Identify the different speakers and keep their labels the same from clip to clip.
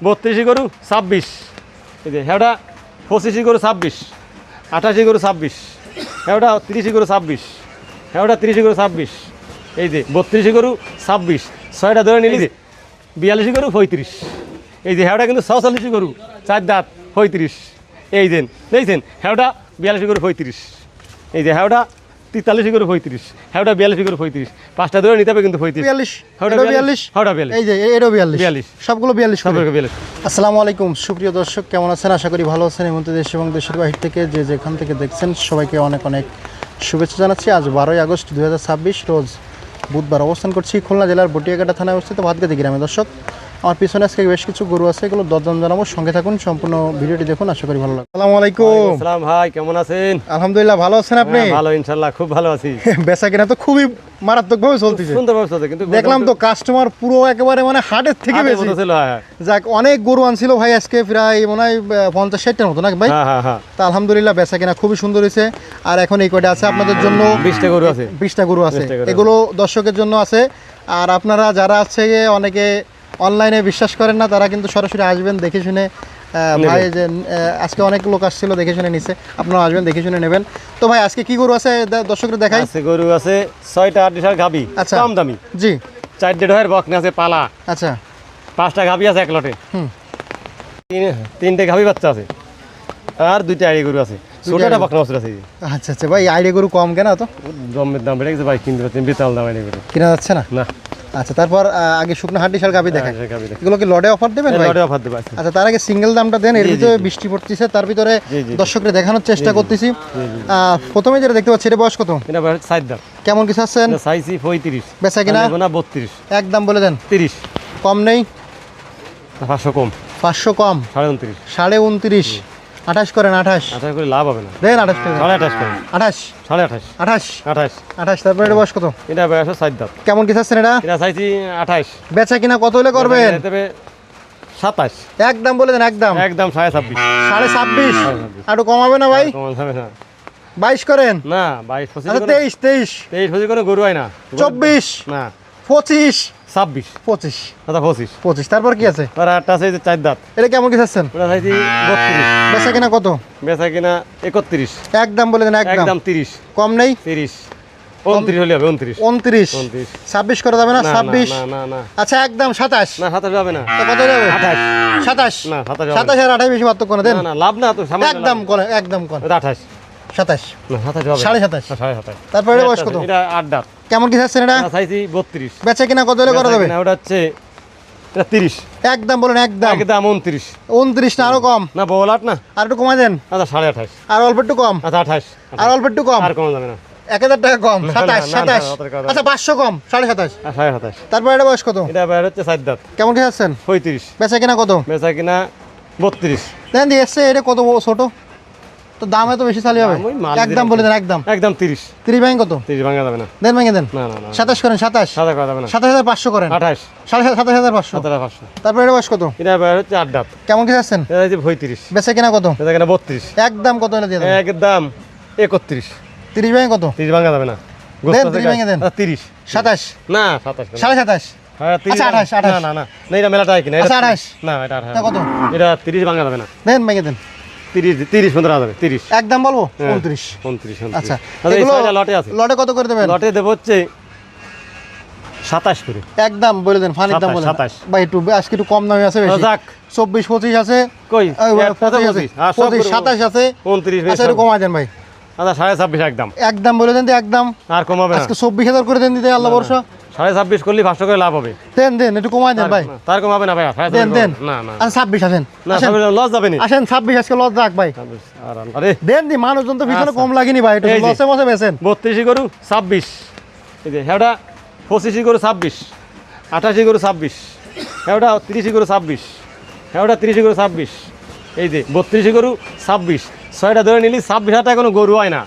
Speaker 1: 32 গরু 26, এই যে হেওটা 25 গরু 26, 28 গরু 26, হেওটা 30 গরু 26, হেওটা 30 গরু 26, এই যে 32 গরু 26, 6টা ধরে নিলি যে 42 গরু 35, এই যে হেওটা কিন্তু 46 গরু 4 দাঁত 35, এই দেন দেখছেন হেওটা 42 গরু 35, এই যে হেওটা 43 গরু 35, হেওটা 42 গরু 35, 5টা ধরে নিতে হবে কিন্তু 35,
Speaker 2: 42
Speaker 1: হেওটা 42,
Speaker 2: এই যে এটাও 42
Speaker 1: 42
Speaker 2: সবগুলো 42 করে।
Speaker 1: 42।
Speaker 2: আসসালামু আলাইকুম সুপ্রিয় দর্শক, কেমন আছেন? আশা করি ভালো আছেন। এই মুহূর্তে দেশ এবং দেশের বাহির থেকে যে যেখান থেকে দেখছেন সবাইকে অনেক অনেক শুভেচ্ছা জানাচ্ছি। আজ 12ই আগস্ট 2026 রোজ বুধবার অবস্থান করছি খুলনা জেলার বটিয়াঘাটা থানায় অবস্থিত ভাতগাতি গ্রামে। দর্শক, আমার পিছনে আজকে বেশ কিছু গরু আছে, এগুলো দরদাম জানাবো, সঙ্গে থাকুন, সম্পূর্ণ ভিডিওটি দেখুন, আশা করি ভালো লাগবে। আসসালামু আলাইকুম।
Speaker 1: আসসালাম ভাই, কেমন আছেন?
Speaker 2: আলহামদুলিল্লাহ, ভালো আছেন আপনি?
Speaker 1: হ্যাঁ, ভালো ইনশাআল্লাহ, খুব ভালো আছি।
Speaker 2: বেচা কিনা তো খুবই মারাত্মকভাবে চলতেছে,
Speaker 1: সুন্দর ব্যবস্থা আছে, কিন্তু
Speaker 2: দেখলাম তো কাস্টমার পুরো একেবারে মানে হাটের থেকে বেশি
Speaker 1: ছিল। হ্যাঁ
Speaker 2: যাক, অনেক গরু আনছিল ভাই আজকে, প্রায় মনে হয় 50-60টার মতো নাকি ভাই?
Speaker 1: হ্যাঁ হ্যাঁ।
Speaker 2: তা আলহামদুলিল্লাহ বেচা কিনা খুবই সুন্দর হয়েছে। আর এখন এই কয়টা আছে আপনাদের জন্য,
Speaker 1: 20টা গরু আছে।
Speaker 2: 20টা গরু আছে,
Speaker 1: 20টা গরু।
Speaker 2: এগুলো দর্শকের জন্য আছে। আর আপনারা যারা আছে অনেকে অনলাইনে বিশ্বাস করেন না, তারা কিন্তু সরাসরি আসবেন, দেখে শুনে ভাই যে আজকে অনেক লোক আসছিল, দেখে শুনে নিছে, আপনারা আসবেন, দেখে শুনে নেবেন। তো ভাই আজকে কি গরু আছে দর্শকদের দেখাই?
Speaker 1: আছে গরু আছে 6টা 8 লিটার গাবি,
Speaker 2: আচ্ছা,
Speaker 1: কম দামি।
Speaker 2: জি।
Speaker 1: 4 ডেঢের বকনা আছে পালা,
Speaker 2: আচ্ছা।
Speaker 1: 5টা গাবি আছে এক লটে,
Speaker 2: হুম।
Speaker 1: 3টে গাবি বাচ্চা আছে, আর 2টা আড়ি গরু আছে, ছোটটা বকনা বাছুর আছে।
Speaker 2: আচ্ছা আচ্ছা ভাই, আইডিয়া গরু কম কেন তো?
Speaker 1: জমের দাম বেড়ে গেছে ভাই, কিনতে পারছেন বিতাল দাম আড়ি গরু
Speaker 2: কিনা যাচ্ছে না।
Speaker 1: না।
Speaker 2: আচ্ছা, তারপর আগে শুকনো হাড্ডিশাল গাবি দেখেন,
Speaker 1: হ্যাঁ, গাভী দেখেন।
Speaker 2: এগুলো কি লটে অফার দেবেন ভাই?
Speaker 1: লটে অফার দেব আছে।
Speaker 2: আচ্ছা, তার আগে সিঙ্গেল দামটা দেন, এর
Speaker 1: জি, জি,
Speaker 2: ভিতরে
Speaker 1: জি।
Speaker 2: বৃষ্টি পড়তেছে, তার ভিতরে
Speaker 1: জি, জি, জি।
Speaker 2: দর্শকদের দেখানোর চেষ্টা
Speaker 1: জি, জি,
Speaker 2: করতেছি।
Speaker 1: জি, জি।
Speaker 2: প্রথমে যেটা দেখতে পাচ্ছি, এটা বয়স কত?
Speaker 1: এটা বয়স 7 দাম,
Speaker 2: কেমন কি চাচ্ছেন?
Speaker 1: সাইজি 35,
Speaker 2: বেচা কিনা?
Speaker 1: না 32,
Speaker 2: একদম বলে দেন।
Speaker 1: 30,
Speaker 2: কম নেই?
Speaker 1: 500 কম,
Speaker 2: 500 কম,
Speaker 1: 29.5,
Speaker 2: 29.5, 28 করেন, 28
Speaker 1: 28 করে লাভ হবে না,
Speaker 2: দেন, 28 করে দেন।
Speaker 1: 28.5 করেন,
Speaker 2: 28,
Speaker 1: 28.5,
Speaker 2: 28,
Speaker 1: 28,
Speaker 2: 28। তারপর এটা বয়স কত?
Speaker 1: এটা বয়স 7 দাম,
Speaker 2: কেমন কি চাচ্ছেন এটা?
Speaker 1: এটা চাইছি 28,
Speaker 2: বেচা কিনা কত হলে করবেন?
Speaker 1: দেবে 27,
Speaker 2: একদম বলে দেন, একদম
Speaker 1: একদম 26.5,
Speaker 2: 26.5। আর একটু কমাবে না ভাই?
Speaker 1: কমান যাবে না,
Speaker 2: 22 করেন।
Speaker 1: না 22 25,
Speaker 2: আচ্ছা, 23, 23,
Speaker 1: 23 কোনো গরু হয় না,
Speaker 2: 24,
Speaker 1: না
Speaker 2: 25,
Speaker 1: 26,
Speaker 2: 25,
Speaker 1: আচ্ছা 25,
Speaker 2: 25। তারপর কি আছে?
Speaker 1: আর একটা আছে 4 দাঁত,
Speaker 2: এটা কেমন কি চাচ্ছেন?
Speaker 1: ওটা চাইছি 32,
Speaker 2: বেচা কিনা কত?
Speaker 1: বেচা কিনা 31,
Speaker 2: একদম বলে দেন, একদম।
Speaker 1: একদম 30,
Speaker 2: কম নেই?
Speaker 1: 30, 29 হলে হবে, 29,
Speaker 2: 29,
Speaker 1: 29,
Speaker 2: 26 করে যাবে না?
Speaker 1: না,
Speaker 2: 26।
Speaker 1: না না না
Speaker 2: আচ্ছা, একদম 27।
Speaker 1: না 27 হবে না,
Speaker 2: তো কত যাবে?
Speaker 1: 28,
Speaker 2: 27।
Speaker 1: না 27 হবে
Speaker 2: 27 আর 28 বেশি পার্থক্য না, দেন।
Speaker 1: না, না লাভ না তো, সামান্য
Speaker 2: একদম
Speaker 1: লাভ।
Speaker 2: করে, একদম করে।
Speaker 1: এটা 28,
Speaker 2: 27,
Speaker 1: না 27 হবে,
Speaker 2: 27.5।
Speaker 1: 27.5।
Speaker 2: তারপর এটা বয়স কত?
Speaker 1: এটা 8 দাঁত,
Speaker 2: কেমন কি চাচ্ছেন এটা?
Speaker 1: না চাইছি 32,
Speaker 2: বেচা কিনা কত হলে করা যাবে?
Speaker 1: বেচা কিনা ওটা হচ্ছে এটা 30,
Speaker 2: একদম বলেন, একদম।
Speaker 1: একদম 29,
Speaker 2: 29 না আরো কম?
Speaker 1: না বল 8 না,
Speaker 2: আর একটু কমাই দেন।
Speaker 1: আচ্ছা 28.5,
Speaker 2: আর অল্প একটু কম?
Speaker 1: আচ্ছা 28,
Speaker 2: আর অল্প একটু কম?
Speaker 1: আর কম যাবে না,
Speaker 2: 1000 টাকা কম,
Speaker 1: না,
Speaker 2: 27,
Speaker 1: না, না,
Speaker 2: 27।
Speaker 1: অত কথা
Speaker 2: আচ্ছা, 500 কম, 27.5।
Speaker 1: 27.5।
Speaker 2: তারপর এটা বয়স কত?
Speaker 1: এটা বাইরে হচ্ছে 4 দাঁত,
Speaker 2: কেমন কি চাচ্ছেন?
Speaker 1: 35,
Speaker 2: বেচা কিনা কত?
Speaker 1: বেচা কিনা 32,
Speaker 2: দেন দিয়ে এসছে, এটা কত ছোট তো, দামে তো বেশি চালি হবে।
Speaker 1: দাম ওই মাল
Speaker 2: একদম
Speaker 1: দিলাম।
Speaker 2: বলে দেন, একদম।
Speaker 1: একদম 30,
Speaker 2: 30 ভাঙে কত?
Speaker 1: 30 ভাঙা যাবে না,
Speaker 2: দেন ভেঙে দেন।
Speaker 1: না না না
Speaker 2: 27 করেন, 27,
Speaker 1: সাদা করা যাবে না,
Speaker 2: 27,500 করেন,
Speaker 1: 28,
Speaker 2: 27,500।
Speaker 1: 17,500।
Speaker 2: তারপর এটা বয়স কত?
Speaker 1: এটা বাইরে হচ্ছে 8 দাঁত,
Speaker 2: কেমন কি চাচ্ছেন?
Speaker 1: এটা হচ্ছে 35,
Speaker 2: বেচা কিনা কত?
Speaker 1: বেচা কিনা 32,
Speaker 2: একদম কত হলে দিয়ে দেন?
Speaker 1: একদম 31,
Speaker 2: 30 ভাঙে কত?
Speaker 1: 30 ভাঙা যাবে না,
Speaker 2: দেন, 30 ভেঙে দেন।
Speaker 1: 30,
Speaker 2: 27,
Speaker 1: না 27,
Speaker 2: 27.5।
Speaker 1: হ্যাঁ 30,
Speaker 2: আচ্ছা, 28, 28।
Speaker 1: না না না না, এটা মেলাটাই কিনা,
Speaker 2: আচ্ছা, 28।
Speaker 1: না এটা 28,
Speaker 2: তা কত?
Speaker 1: এটা 30 ভাঙা যাবে না,
Speaker 2: দেন ভেঙে দেন।
Speaker 1: 30 15 যাবে, 30,
Speaker 2: একদম বলবো
Speaker 1: হ্যাঁ।
Speaker 2: 29।
Speaker 1: 29।
Speaker 2: আচ্ছা,
Speaker 1: এই
Speaker 2: এগুলো
Speaker 1: ছয়টা লটে আছে,
Speaker 2: লটে কত করে দেবেন?
Speaker 1: লটে দেবো হচ্ছে 27 করে,
Speaker 2: একদম বলে দেন, ফানির দাম
Speaker 1: 27,
Speaker 2: বলে
Speaker 1: 27।
Speaker 2: ভাই, একটু আজকে একটু কম দামে আছে বেশি।
Speaker 1: যাক
Speaker 2: 24, 25 আছে,
Speaker 1: কই
Speaker 2: এই 25 আছে,
Speaker 1: 25, আর সব
Speaker 2: 25, 27 আছে।
Speaker 1: 29,
Speaker 2: আচ্ছা, একটু কমাই দেন ভাই,
Speaker 1: আচ্ছা 26.5 একদম,
Speaker 2: একদম বলে দেন, একদম।
Speaker 1: আর কমাবে না,
Speaker 2: আজকে 24,000 করে দেন, দিতে আল্লাহ ভরসা।
Speaker 1: 26.5 করলে 500 করে লাভ হবে,
Speaker 2: দেন দেন, একটু কমাই দেন ভাই,
Speaker 1: তার কমাবে না ভাই,
Speaker 2: দেন দেন।
Speaker 1: না না
Speaker 2: আচ্ছা, 26 আসেন,
Speaker 1: না,
Speaker 2: আসেন,
Speaker 1: লস যাবে না,
Speaker 2: আসেন 26 আজকে লস যাক ভাই।
Speaker 1: আর আরে
Speaker 2: দেন দি, মানুষজন তো পিছনে
Speaker 1: আচ্ছা।
Speaker 2: কম লাগেনি ভাই, একটু
Speaker 1: এই যে।
Speaker 2: লসে মসে বেছেন।
Speaker 1: 32 গরু 26, এই যে হেওটা 25 গরু 26, 28 গরু 26, হেওটা 30 গরু 26, হেওটা 30 গরু 26, এই যে 32 গরু 26, 6টা ধরে নিলি 26,000 টাকা কোনো গরু হয় না,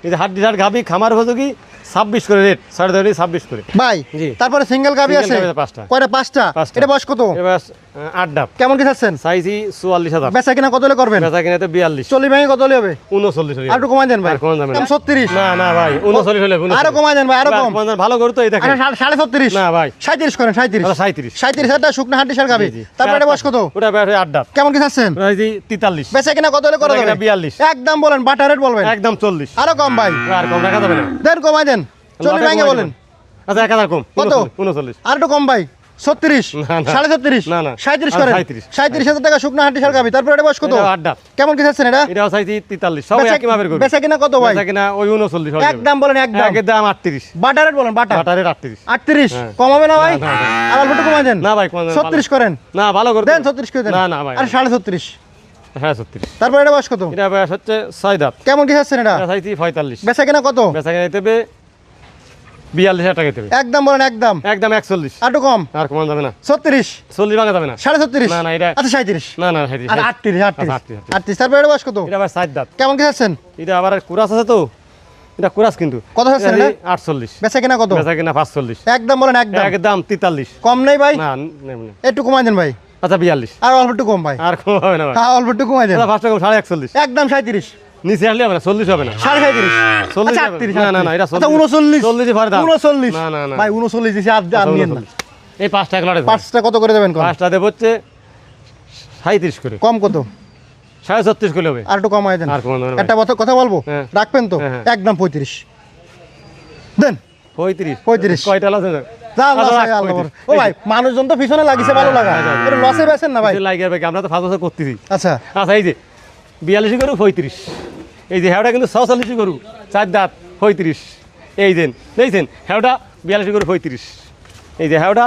Speaker 1: এই যে হাড্ডি ঝাট গাবি খামার ভোজকি 26 করে রেট, 6টা ধরে 26 করে
Speaker 2: ভাই
Speaker 1: জি।
Speaker 2: তারপরে সিঙ্গেল গাবি
Speaker 1: Single
Speaker 2: আছে
Speaker 1: গাভী আছে 5টা।
Speaker 2: কয়টা? 5টা।
Speaker 1: 5টা।
Speaker 2: এটা বয়স কত?
Speaker 1: এবার 8 দাঁত
Speaker 2: কেমন কি চাচ্ছেন?
Speaker 1: চাইছি 44,000
Speaker 2: বেচা কিনা কত হলে করবেন?
Speaker 1: বেচা কিনাতে 42
Speaker 2: চল্লিশ ভেঙে কত হলে হবে?
Speaker 1: 39 হলে
Speaker 2: আর একটু কমাই দেন ভাই।
Speaker 1: আর কমানো যাবে না।
Speaker 2: দাম 36।
Speaker 1: না না ভাই 39 হলে
Speaker 2: আরো কমাই দেন ভাই, আরো কম।
Speaker 1: ভালো গরু তো এই দেখেন।
Speaker 2: আচ্ছা, 37.5
Speaker 1: না ভাই
Speaker 2: 37 করেন, 37
Speaker 1: 37
Speaker 2: 37,000 শুকনা হাড্ডি সার গাবি।
Speaker 1: জি।
Speaker 2: তারপরে এটা বয়স কত?
Speaker 1: ওটা বেশ 8 দাঁত
Speaker 2: কেমন কি চাচ্ছেন?
Speaker 1: চাইছি 43
Speaker 2: বেচা কিনা কত হলে করা
Speaker 1: বেচা কিনা
Speaker 2: যাবে?
Speaker 1: 42
Speaker 2: একদম বলেন, বাটার রেট বলবেন।
Speaker 1: একদম 40
Speaker 2: আরো কম ভাই,
Speaker 1: আর কম রাখা যাবে না।
Speaker 2: দেন কমাই দেন। চল্লিশ ভেঙে
Speaker 1: কমাই
Speaker 2: বলেন।
Speaker 1: দেবেন। আচ্ছা 1000 কম
Speaker 2: কত?
Speaker 1: 39
Speaker 2: আর একটু কম ভাই, 36
Speaker 1: না, না।
Speaker 2: 37.5
Speaker 1: না, না।
Speaker 2: 37
Speaker 1: আর
Speaker 2: করেন।
Speaker 1: 37
Speaker 2: 37,000 টাকা শুকনা হাড্ডি সার গাবি। তারপরে এটা বয়স কত?
Speaker 1: এটা 8 দাঁত
Speaker 2: কেমন কি চাচ্ছেন এটা?
Speaker 1: এটাও চাইছি 43 সবাই
Speaker 2: বেচা-
Speaker 1: একই মাপের গরু
Speaker 2: বেচা কিনা কত ভাই?
Speaker 1: বেচা কিনা ওই 39 হবে।
Speaker 2: একদম বলেন, একদম।
Speaker 1: একদম 38
Speaker 2: বাটার রেট বলেন, বাটার।
Speaker 1: বাটারের 38
Speaker 2: 38
Speaker 1: হ্যাঁ।
Speaker 2: কম হবে না ভাই?
Speaker 1: না, না, না।
Speaker 2: আর অল্প একটু কমাই দেন।
Speaker 1: না ভাই কমানো যাবে না।
Speaker 2: 36 করেন।
Speaker 1: না ভালো করে
Speaker 2: দেন 36 করে দেন।
Speaker 1: না না ভাই
Speaker 2: আর 37.5
Speaker 1: হ্যাঁ 36
Speaker 2: তারপরে এটা বয়স কত?
Speaker 1: এটা বয়স হচ্ছে 6 দাঁত
Speaker 2: কেমন কি চাচ্ছেন এটা?
Speaker 1: এটা চাইছি 45
Speaker 2: বেচা কিনা কত?
Speaker 1: বেচা কিনা দিতে হবে 42,000 টাকা দিতে হবে
Speaker 2: একদম বলেন, একদম।
Speaker 1: একদম 41
Speaker 2: আর একটু কম,
Speaker 1: আর কমানো যাবে না
Speaker 2: 36
Speaker 1: 40 ভাঙা যাবে না
Speaker 2: 37.5
Speaker 1: না, না, এটা-
Speaker 2: আচ্ছা 37
Speaker 1: না না 37
Speaker 2: আর 38
Speaker 1: আচ্ছা,
Speaker 2: 38 38 তারপরে এটা বয়স কত?
Speaker 1: এটা আবার 7 দাঁত
Speaker 2: কেমন কি চাচ্ছেন?
Speaker 1: এটা আবার কুরাস আছে তো এটা কুরাস কিন্তু
Speaker 2: কত চাচ্ছেন এটা?
Speaker 1: 48
Speaker 2: বেচা কিনা কত?
Speaker 1: বেচা কিনা 45
Speaker 2: একদম বলেন, একদম।
Speaker 1: একদম 43
Speaker 2: কম নেই ভাই?
Speaker 1: না এমনি।
Speaker 2: একটু কমাই দেন ভাই।
Speaker 1: আচ্ছা 42
Speaker 2: আর অল্প একটু কম ভাই।
Speaker 1: আর কম হবে না ভাই
Speaker 2: হ্যাঁ, অল্প একটু কমাই দেন।
Speaker 1: আচ্ছা 5 টাকা কম 41
Speaker 2: একদম 37
Speaker 1: নিচে আসলে হবে না 40 হবে না
Speaker 2: 37.5
Speaker 1: 40
Speaker 2: আচ্ছা
Speaker 1: হবে।
Speaker 2: 38
Speaker 1: না, না, না, এটা
Speaker 2: আচ্ছা
Speaker 1: 40
Speaker 2: 39
Speaker 1: 40 ভরে দাও।
Speaker 2: 39
Speaker 1: না, না, না।
Speaker 2: ভাই 39 দিছি, আর আর নিয়েন না।
Speaker 1: এই 5 টাকা লড়ে
Speaker 2: পাঁচটা কত করে দেবেন? কম
Speaker 1: 5টা দেব হচ্ছে 37 করে
Speaker 2: কম কত?
Speaker 1: 36 করে হবে
Speaker 2: আর একটু কমাই দেন।
Speaker 1: আর কমানো যাবে না
Speaker 2: একটা কথা বলবো,
Speaker 1: হ্যাঁ।
Speaker 2: রাখবেন তো?
Speaker 1: হ্যাঁ, হ্যাঁ।
Speaker 2: একদম 35 দেন।
Speaker 1: 35
Speaker 2: 35
Speaker 1: কয়টা লস
Speaker 2: যা
Speaker 1: আচ্ছা,
Speaker 2: লস
Speaker 1: রাখ,
Speaker 2: হয় আল্লাহ
Speaker 1: 35
Speaker 2: বড়। ও ভাই, মানুষজন তো পিছনে লাগিছে ভালো লাগা, এটা লসে বেচেন না ভাই।
Speaker 1: লাগে ভাই আমরা তো 5 বছর করতেছি
Speaker 2: আচ্ছা
Speaker 1: আচ্ছা এই যে 42 করু 35 এই যে হেওটা কিন্তু 46 করু 4 দাঁত 35 এই দেন দেখছেন হেওটা 42 করু 35 এই যে হেওটা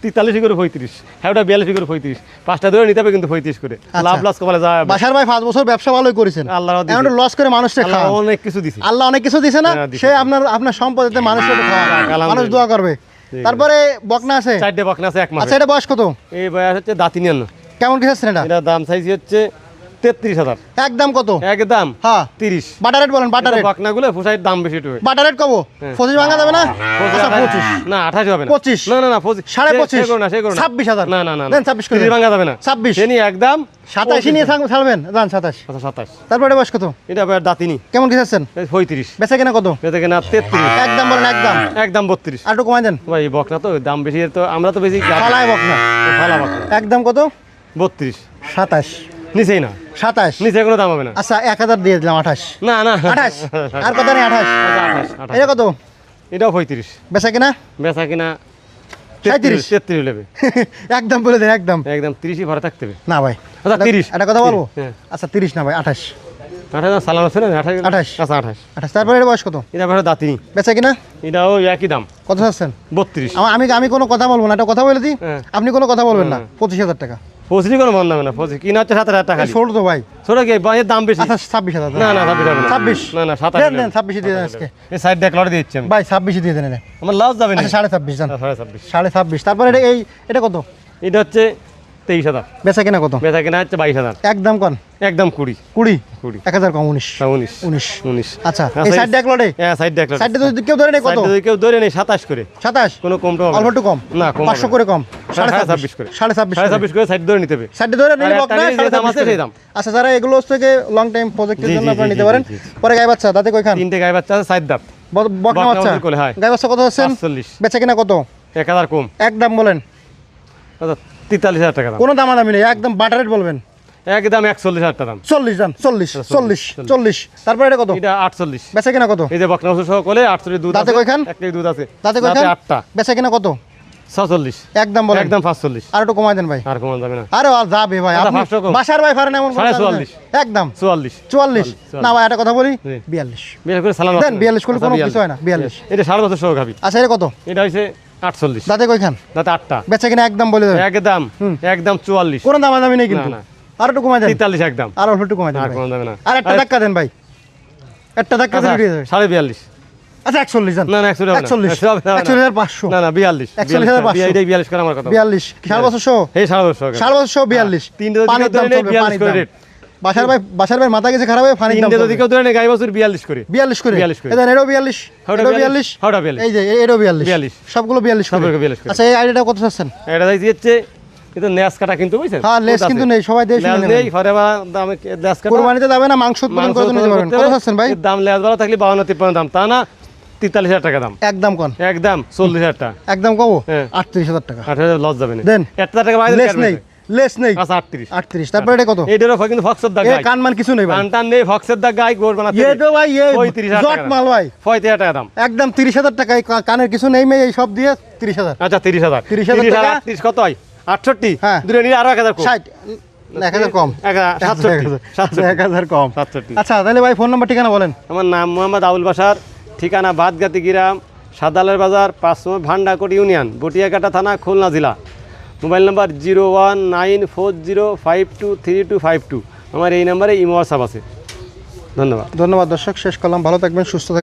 Speaker 1: 43 করু 35 হেওটা 42 করু 35 পাঁচটা ধরে নিতে হবে কিন্তু 35 করে
Speaker 2: আচ্ছা।
Speaker 1: লাভ লস কমালে যায়
Speaker 2: বাসার ভাই 5 বছর ব্যবসা ভালোই করেছেন,
Speaker 1: আল্লাহ দিছে।
Speaker 2: এখন লস করে মানুষকে
Speaker 1: আল্লাহ
Speaker 2: খাওয়ান।
Speaker 1: অনেক কিছু দিছে
Speaker 2: আল্লাহ অনেক কিছু দিছে না,
Speaker 1: হ্যাঁ, দিছে।
Speaker 2: সে আপনার সম্পদেতে মানুষকে একটু খাওয়ান,
Speaker 1: আলহামদুলিল্লাহ।
Speaker 2: মানুষ দোয়া করবে।
Speaker 1: ঠিক
Speaker 2: তারপরে বকনা আছে।
Speaker 1: 4টে বকনা আছে এক মাস
Speaker 2: আচ্ছা, এটা বয়স কত?
Speaker 1: এই বয়স হচ্ছে দাঁতি নিয়ান
Speaker 2: কেমন কি চাচ্ছেন এটা?
Speaker 1: এটা দাম চাইছি হচ্ছে 33,000
Speaker 2: একদম কত?
Speaker 1: একদম
Speaker 2: হ্যাঁ
Speaker 1: 30
Speaker 2: বাটার রেট বলেন, বাটার রেট।
Speaker 1: বকনাগুলো ফুসাইয়ের দাম বেশি একটু
Speaker 2: বাটার রেট কব?
Speaker 1: হ্যাঁ।
Speaker 2: 25 ভাঙা যাবে না? আচ্ছা 25
Speaker 1: না 28 হবে না
Speaker 2: 25
Speaker 1: না না না 25
Speaker 2: 25.5
Speaker 1: সে করো না সে করো না
Speaker 2: 26,000
Speaker 1: না না না
Speaker 2: দেন 26 করে
Speaker 1: 30 ভাঙা যাবে না
Speaker 2: 26
Speaker 1: সে নিয়ে একদম
Speaker 2: 27 নিয়ে ছাড়বেন, দেন 27।
Speaker 1: আচ্ছা 27
Speaker 2: তারপরে বয়স কত?
Speaker 1: এটা আবার দাঁতিনি
Speaker 2: কেমন কি চাচ্ছেন?
Speaker 1: 35
Speaker 2: বেচা কিনা কত?
Speaker 1: এটা থেকে না 33
Speaker 2: একদম বলেন, একদম।
Speaker 1: একদম 32
Speaker 2: আর একটু কমাই দেন।
Speaker 1: ভাই বকনা তো দাম বেশি এর তো আমরা তো বেশি
Speaker 2: ফালায় বকনা
Speaker 1: ফালা বকনা
Speaker 2: একদম কত?
Speaker 1: 32
Speaker 2: 27
Speaker 1: নিচেই না
Speaker 2: 27
Speaker 1: নিচে কোনো দাম হবে না
Speaker 2: আচ্ছা 1000 দিয়ে দিলাম, 28
Speaker 1: না না
Speaker 2: 28 আর কত নেই? 28
Speaker 1: 28
Speaker 2: এটা কত?
Speaker 1: এটাও 35
Speaker 2: বেচা কিনা
Speaker 1: বেচা কিনা
Speaker 2: 37
Speaker 1: 33 নেবে
Speaker 2: একদম বলে দেন, একদম।
Speaker 1: একদম 30ই ভরে থাকতে হবে
Speaker 2: না ভাই,
Speaker 1: আচ্ছা 30
Speaker 2: এটা কথা বলবো।
Speaker 1: হ্যাঁ
Speaker 2: আচ্ছা 30 না ভাই, 28
Speaker 1: 28 সালাম আছে না 28
Speaker 2: 28
Speaker 1: আচ্ছা 28
Speaker 2: 28 তারপরে এটা বয়স কত?
Speaker 1: এটা ভরে দাঁতিনি
Speaker 2: বেচা কিনা
Speaker 1: এটাও একই দাম
Speaker 2: কত চাচ্ছেন?
Speaker 1: 32
Speaker 2: আমি কোনো কথা বলবো না, এটা কথা বলে দিই।
Speaker 1: হ্যাঁ।
Speaker 2: আপনি কোনো কথা বলবেন না। 25,000 টাকা।
Speaker 1: 25 কোনো বন্ধ হবে না 25 কিনা হচ্ছে 7,000 টাকা
Speaker 2: ছোট তো ভাই।
Speaker 1: ছোট কি এর দাম বেশি
Speaker 2: আচ্ছা 26,000
Speaker 1: না না 26 হবে না
Speaker 2: 26
Speaker 1: না না 27
Speaker 2: দেন দেন 26 দিয়ে দেন আজকে
Speaker 1: এই সাইড দেখ লড়ে দিচ্ছি আমি
Speaker 2: ভাই, 26 দিয়ে দেন।
Speaker 1: আমার লস যাবে না
Speaker 2: আচ্ছা 26.5 জান,
Speaker 1: 26
Speaker 2: 26.5 তারপরে এটা কত?
Speaker 1: এটা হচ্ছে 23,000
Speaker 2: বেচা কিনা কত?
Speaker 1: বেচা কিনা হচ্ছে 22,000
Speaker 2: একদম কোন?
Speaker 1: একদম 20
Speaker 2: 20
Speaker 1: 20
Speaker 2: 1000 কম 19
Speaker 1: 19
Speaker 2: 19
Speaker 1: 19
Speaker 2: আচ্ছা এই সাইড দেখ লড়ে
Speaker 1: হ্যাঁ সাইড দেখ
Speaker 2: সাইডে যদি কেউ ধরে নেই কত?
Speaker 1: কেউ ধরে নেই 27 করে
Speaker 2: 27
Speaker 1: কোনো কম তো হবে
Speaker 2: অল্প একটু কম
Speaker 1: না কম
Speaker 2: 500 করে কম
Speaker 1: 26 করে
Speaker 2: 26.5
Speaker 1: করে সাইড ধরে নিতে হবে
Speaker 2: সাইডে ধরে নিলে
Speaker 1: আর
Speaker 2: বক না,
Speaker 1: একটা যে দাম আছে সেই দাম।
Speaker 2: আচ্ছা যারা এগুলো থেকে লং টাইম প্রজেক্টের
Speaker 1: জি,
Speaker 2: জন্য
Speaker 1: জি,
Speaker 2: আপনারা
Speaker 1: জি,
Speaker 2: নিতে
Speaker 1: জি,
Speaker 2: পারেন।
Speaker 1: জি, জি।
Speaker 2: পরে গাই বাচ্চা দাঁতে কয়খান?
Speaker 1: তিনটে গাই বাচ্চা আছে 4 দাঁত
Speaker 2: বকনা
Speaker 1: বকনা
Speaker 2: বাচ্চা
Speaker 1: বাচ্চার কোলে, হ্যাঁ।
Speaker 2: গাই বাচ্চা কত আছেন?
Speaker 1: 45
Speaker 2: বেচা কিনা কত?
Speaker 1: 1000 কম
Speaker 2: একদম বলেন,
Speaker 1: আচ্ছা 43,000 টাকা দাম
Speaker 2: কোনো দামাদামি নেই, একদম বাটার রেট বলবেন।
Speaker 1: একদম 41,000 টাকা দাম
Speaker 2: 40 জান, 40 তারপরে এটা কত?
Speaker 1: এটা 48
Speaker 2: বেচা কিনা কত?
Speaker 1: এই যে বকনা ওষুধ সহ কোলে 48 দুধ
Speaker 2: দাঁতে
Speaker 1: আছে
Speaker 2: কয়খান?
Speaker 1: একটাই দুধ আছে
Speaker 2: দাঁতে কয়খান?
Speaker 1: 8টা
Speaker 2: বেচা কিনা কত?
Speaker 1: 46
Speaker 2: একদম বলেন,
Speaker 1: একদম 45
Speaker 2: আর একটু কমাই দেন ভাই।
Speaker 1: আর কমান যাবে না
Speaker 2: আরে আর যাবে ভাই,
Speaker 1: আচ্ছা,
Speaker 2: আপনি
Speaker 1: 500 কম।
Speaker 2: বাসার ভাই পারেন এমন কোনো কাজ
Speaker 1: 44
Speaker 2: নেই। একদম
Speaker 1: 44
Speaker 2: 44 না ভাই, একটা কথা বলি,
Speaker 1: জি।
Speaker 2: 42
Speaker 1: বিয়ে করে সালাম
Speaker 2: দেন, 42 করলে কোনো কিছু হয় না, 42
Speaker 1: এটা 7 বছর সহ খাবি
Speaker 2: আচ্ছা এটা কত?
Speaker 1: এটা হইছে 48
Speaker 2: দাঁতে কয়খান?
Speaker 1: দাঁতে 8টা
Speaker 2: বেচা কিনা একদম বলে দেবেন,
Speaker 1: একদম
Speaker 2: হুম।
Speaker 1: একদম 44
Speaker 2: কোনো দামাদামি নেই কিন্তু।
Speaker 1: না, না।
Speaker 2: আর একটু কমাই দেন,
Speaker 1: 43 একদম
Speaker 2: আর অল্প একটু কমাই দেন
Speaker 1: আর
Speaker 2: ভাই।
Speaker 1: কমান যাবে না
Speaker 2: আর একটা ধাক্কা দেন ভাই, একটা ধাক্কা
Speaker 1: আচ্ছা,
Speaker 2: দিয়ে উঠিয়ে যাবে।
Speaker 1: 42.5
Speaker 2: আচ্ছা 41 জান,
Speaker 1: না না 140 হবে না
Speaker 2: 41 41,500
Speaker 1: না না 42
Speaker 2: 41,500
Speaker 1: এইটাই 42 করে আমার কথা
Speaker 2: 42 সারা বছর সহ
Speaker 1: এই 7 বছর
Speaker 2: সারা বছর সহ 42
Speaker 1: তিনটে যদি
Speaker 2: পানির
Speaker 1: কেউ
Speaker 2: দাম
Speaker 1: ধরে নেয়,
Speaker 2: চলবে,
Speaker 1: 42
Speaker 2: পানির
Speaker 1: করে
Speaker 2: দাম।
Speaker 1: রেট।
Speaker 2: বাসার ভাই মাথা গেছে খারাপ হয়ে পানির দাম
Speaker 1: তিনটে যদি
Speaker 2: চলবে।
Speaker 1: কেউ ধরে নেয় গাই বছর 42 করে
Speaker 2: 42 করে
Speaker 1: 42 করে।
Speaker 2: এদান এটাও 42
Speaker 1: ওটা
Speaker 2: এটাও
Speaker 1: 42,
Speaker 2: 42
Speaker 1: ওটা 42
Speaker 2: এই যে এটাও 42
Speaker 1: 42
Speaker 2: সবগুলো 42 করে।
Speaker 1: সবগুলো 42 করে।
Speaker 2: আচ্ছা এই আইডিয়াটা কত চাচ্ছেন?
Speaker 1: এটা যাইছে হচ্ছে কিন্তু ন্যাস কাটা কিন্তু বুঝছেন
Speaker 2: হ্যাঁ লেস কিন্তু নেই, সবাই দেশি
Speaker 1: লেজ নেই ফরে দামে ন্যাস কাটা
Speaker 2: কুরবানিতে যাবে না, মাংস উৎপাদন করে নিতে পারবেন। কত চাচ্ছেন ভাই?
Speaker 1: এর দাম লেজ ভালো থাকলে 52-53 দাম, তা না 43,000 টাকা দাম,
Speaker 2: একদম কোন
Speaker 1: একদম 40,000 টাকা,
Speaker 2: একদম কব
Speaker 1: হ্যাঁ।
Speaker 2: 38,000 টাকা
Speaker 1: 8,000 লস যাবে না।
Speaker 2: দেন
Speaker 1: 1,000 টাকা বাইরে
Speaker 2: লেস নেই, লেস নেই
Speaker 1: আচ্ছা 38
Speaker 2: 38। তারপরে এটা কত?
Speaker 1: এইটারও কিন্তু ফক্সের দাগ
Speaker 2: এ
Speaker 1: গাই,
Speaker 2: কান মান কিছু নেই ভাই,
Speaker 1: টান নেই, ফক্সের দাগ গাই, গোর বানাতে
Speaker 2: এ তো ভাই এ
Speaker 1: 35,000
Speaker 2: জট
Speaker 1: টাকা
Speaker 2: মাল ভাই,
Speaker 1: 35,000 টাকা দাম।
Speaker 2: একদম 30,000 টাকা। এই কানের কিছু নেই মেয়ে, এই সব দিয়ে 30,000।
Speaker 1: আচ্ছা 30,000
Speaker 2: 30,000 টাকা।
Speaker 1: 30,000 কত হয়? 68
Speaker 2: হ্যাঁ।
Speaker 1: দূরে নিলে আরো 1,000 কম,
Speaker 2: 60 1000 কম, 1000 কম।
Speaker 1: 67।
Speaker 2: আচ্ছা তাহলে ভাই ফোন নাম্বার ঠিকানা বলেন।
Speaker 1: আমার নাম মোহাম্মদ আবুল বাশার, ঠিকানা বাদগাতি গ্রাম, সাদালের বাজার, 5 নম্বর ভান্ডাকোট ইউনিয়ন, বটিয়াকাটা থানা, খুলনা জেলা। Mobile number 01940523252। আমার এই নাম্বারে ইমো হোয়াটসঅ্যাপ আছে। ধন্যবাদ।
Speaker 2: ধন্যবাদ দর্শক, শেষ করলাম। ভালো থাকবেন, সুস্থ থাকবেন।